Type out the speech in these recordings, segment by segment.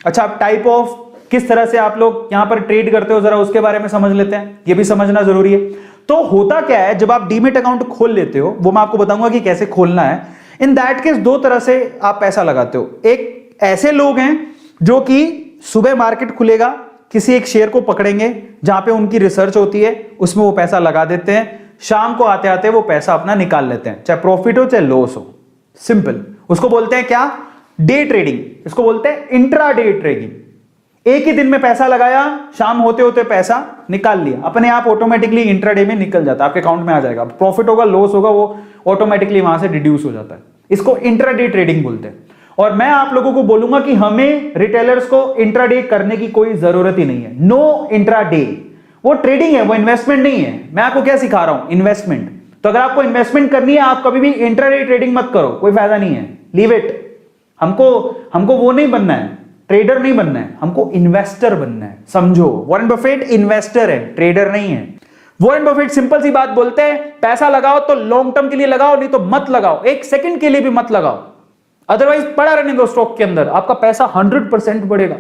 अच्छा, अब type of किस तरह से आप लोग यहां पर ट्रेड करते हो, जरा उसके बारे में समझ लेते हैं, ये भी समझना जरूरी है। तो होता क्या है, जब आप डीमेट अकाउंट खोल लेते हो, वो मैं आपको बताऊंगा कि कैसे खोलना है। इन दैट केस दो तरह से आप पैसा लगाते हो। एक ऐसे लोग हैं जो कि सुबह मार्केट खुलेगा, किसी एक शेयर को पकड़ेंगे जहां पे उनकी रिसर्च होती है, उसमें वो पैसा लगा देते हैं, शाम को आते आते वो पैसा अपना निकाल लेते हैं, चाहे प्रॉफिट हो चाहे लॉस हो। सिंपल, उसको बोलते हैं क्या, डे ट्रेडिंग। इसको बोलते हैं इंट्रा डे ट्रेडिंग। एक ही दिन में पैसा लगाया, शाम होते होते पैसा निकाल लिया, अपने आप ऑटोमेटिकली इंट्राडे में निकल जाता है, आपके अकाउंट में आ जाएगा। प्रॉफिट होगा लॉस होगा वो ऑटोमेटिकली वहां से डिड्यूस हो जाता है। इसको इंट्राडे ट्रेडिंग बोलते हैं। और मैं आप लोगों को बोलूंगा कि हमें रिटेलर्स को इंट्राडे करने की कोई जरूरत ही नहीं है। नो इंट्राडे, वो ट्रेडिंग है, वो इन्वेस्टमेंट नहीं है। मैं आपको क्या सिखा रहा हूं, इन्वेस्टमेंट। तो अगर आपको इन्वेस्टमेंट करनी है, आप कभी भी इंट्राडे ट्रेडिंग मत करो, कोई फायदा नहीं है, लीव इट। हमको वो नहीं बनना है, ट्रेडर नहीं बनना है, हमको इन्वेस्टर बनना है, समझो। वॉरेन बफेट इन्वेस्टर है, ट्रेडर नहीं है। वॉरेन बफेट सिंपल सी बात बोलते हैं, पैसा लगाओ तो लॉन्ग टर्म के लिए लगाओ, नहीं तो मत लगाओ, एक सेकंड के लिए भी मत लगाओ, अदरवाइज पड़ा रहने दो स्टॉक के अंदर, आपका पैसा 100% बढ़ेगा।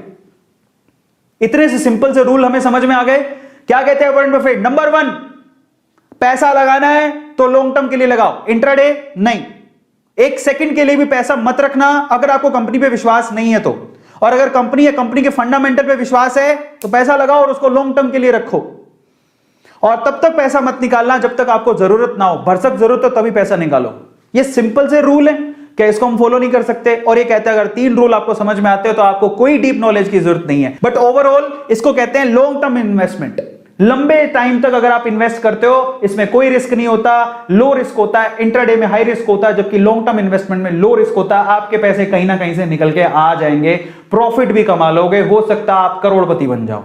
इतने से सिंपल से रूल हमें समझ में आ गए। क्या कहते हैं वॉरेन बफेट, नंबर 1, पैसा लगाना है तो लॉन्ग टर्म के लिए लगाओ, इंट्राडे नहीं। एक सेकंड के लिए भी पैसा मत रखना अगर आपको कंपनी पे विश्वास नहीं है तो। और अगर कंपनी या कंपनी के फंडामेंटल पे विश्वास है तो पैसा लगाओ और उसको लॉन्ग टर्म के लिए रखो। और तब तक पैसा मत निकालना जब तक आपको जरूरत ना हो, भरसक जरूरत हो तभी पैसा निकालो। ये सिंपल से रूल है, क्या इसको हम फॉलो नहीं कर सकते? और ये कहते हैं अगर 3 रूल आपको समझ में आते हो तो आपको कोई डीप नॉलेज की जरूरत नहीं है। बट ओवरऑल इसको कहते हैं लॉन्ग टर्म इन्वेस्टमेंट। लंबे टाइम तक अगर आप इन्वेस्ट करते हो, इसमें कोई रिस्क नहीं होता, लो रिस्क होता है। इंट्राडे में हाई रिस्क होता है, जबकि लॉन्ग टर्म इन्वेस्टमेंट में लो रिस्क होता है। आपके पैसे कहीं ना कहीं से निकल के आ जाएंगे, प्रॉफिट भी कमा लोगे, हो सकता है आप करोड़पति बन जाओ।